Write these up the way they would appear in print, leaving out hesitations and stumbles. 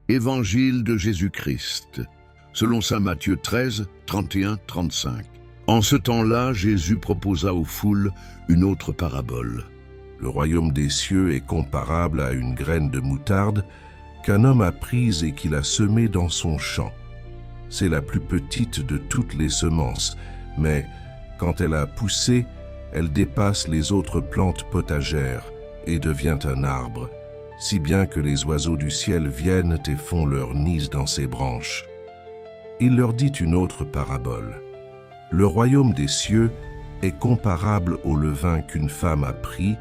Évangile de Jésus-Christ, selon saint Matthieu 13, 31-35. En ce temps-là, Jésus proposa aux foules une autre parabole. Le royaume des cieux est comparable à une graine de moutarde qu'un homme a prise et qu'il a semée dans son champ. C'est la plus petite de toutes les semences, mais quand elle a poussé, elle dépasse les autres plantes potagères et devient un arbre, si bien que les oiseaux du ciel viennent et font leur nid dans ses branches. Il leur dit une autre parabole. Le royaume des cieux est comparable au levain qu'une femme a pris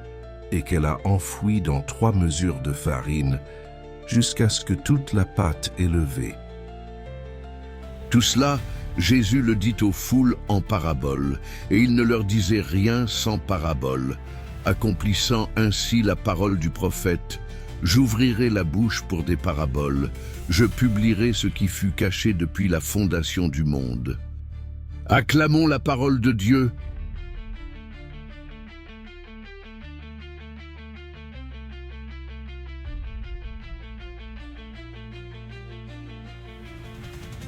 et qu'elle a enfoui dans 3 mesures de farine, jusqu'à ce que toute la pâte est levée. Tout cela, Jésus le dit aux foules en parabole, et il ne leur disait rien sans parabole, accomplissant ainsi la parole du prophète. J'ouvrirai la bouche pour des paraboles, je publierai ce qui fut caché depuis la fondation du monde. Acclamons la parole de Dieu.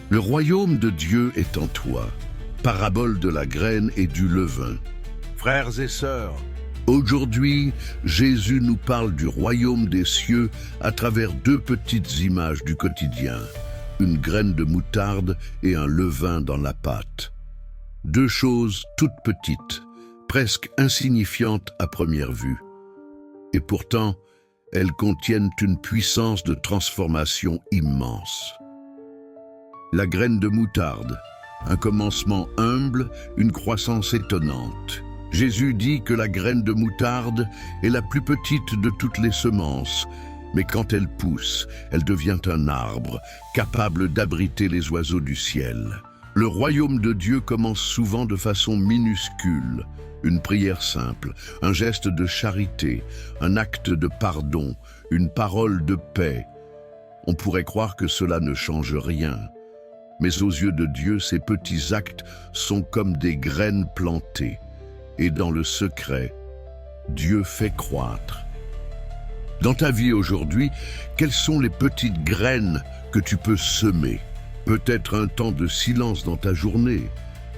Le royaume de Dieu est en toi. Parabole de la graine et du levain. Frères et sœurs, aujourd'hui, Jésus nous parle du royaume des cieux à travers 2 petites images du quotidien. Une graine de moutarde et un levain dans la pâte. 2 choses toutes petites, presque insignifiantes à première vue. Et pourtant, elles contiennent une puissance de transformation immense. La graine de moutarde, un commencement humble, une croissance étonnante. Jésus dit que la graine de moutarde est la plus petite de toutes les semences, mais quand elle pousse, elle devient un arbre, capable d'abriter les oiseaux du ciel. Le royaume de Dieu commence souvent de façon minuscule, une prière simple, un geste de charité, un acte de pardon, une parole de paix. On pourrait croire que cela ne change rien. Mais aux yeux de Dieu, ces petits actes sont comme des graines plantées. Et dans le secret, Dieu fait croître. Dans ta vie aujourd'hui, quelles sont les petites graines que tu peux semer? Peut-être un temps de silence dans ta journée,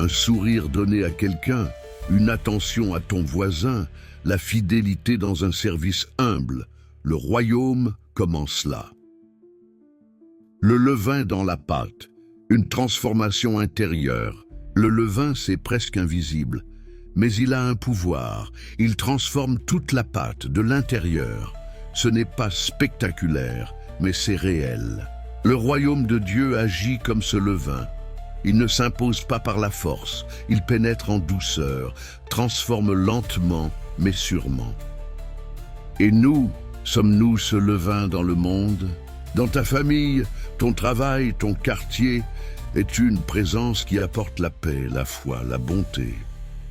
un sourire donné à quelqu'un, une attention à ton voisin, la fidélité dans un service humble. Le royaume commence là. Le levain dans la pâte. Une transformation intérieure. Le levain, c'est presque invisible, mais il a un pouvoir. Il transforme toute la pâte de l'intérieur. Ce n'est pas spectaculaire, mais c'est réel. Le royaume de Dieu agit comme ce levain. Il ne s'impose pas par la force. Il pénètre en douceur, transforme lentement, mais sûrement. Et nous, sommes-nous ce levain dans le monde? Dans ta famille, ton travail, ton quartier, es-tu une présence qui apporte la paix, la foi, la bonté?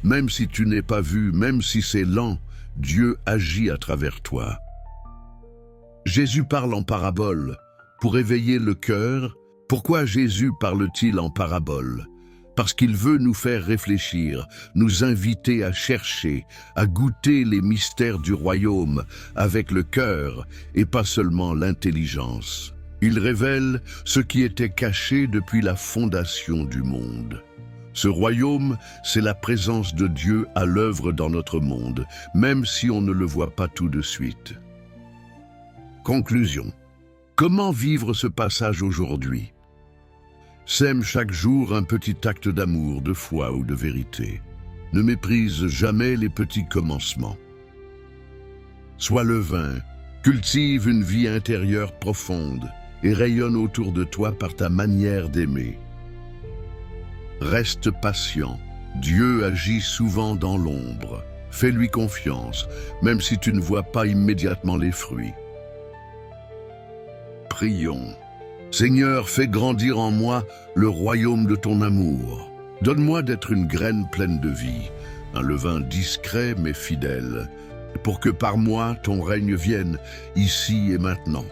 Même si tu n'es pas vu, même si c'est lent, Dieu agit à travers toi. Jésus parle en parabole pour éveiller le cœur. Pourquoi Jésus parle-t-il en parabole? Parce qu'il veut nous faire réfléchir, nous inviter à chercher, à goûter les mystères du royaume avec le cœur et pas seulement l'intelligence. Il révèle ce qui était caché depuis la fondation du monde. Ce royaume, c'est la présence de Dieu à l'œuvre dans notre monde, même si on ne le voit pas tout de suite. Conclusion. Comment vivre ce passage aujourd'hui? Sème chaque jour un petit acte d'amour, de foi ou de vérité. Ne méprise jamais les petits commencements. Sois levain, cultive une vie intérieure profonde et rayonne autour de toi par ta manière d'aimer. Reste patient. Dieu agit souvent dans l'ombre. Fais-lui confiance, même si tu ne vois pas immédiatement les fruits. Prions. Seigneur, fais grandir en moi le royaume de ton amour. Donne-moi d'être une graine pleine de vie, un levain discret mais fidèle, pour que par moi ton règne vienne ici et maintenant.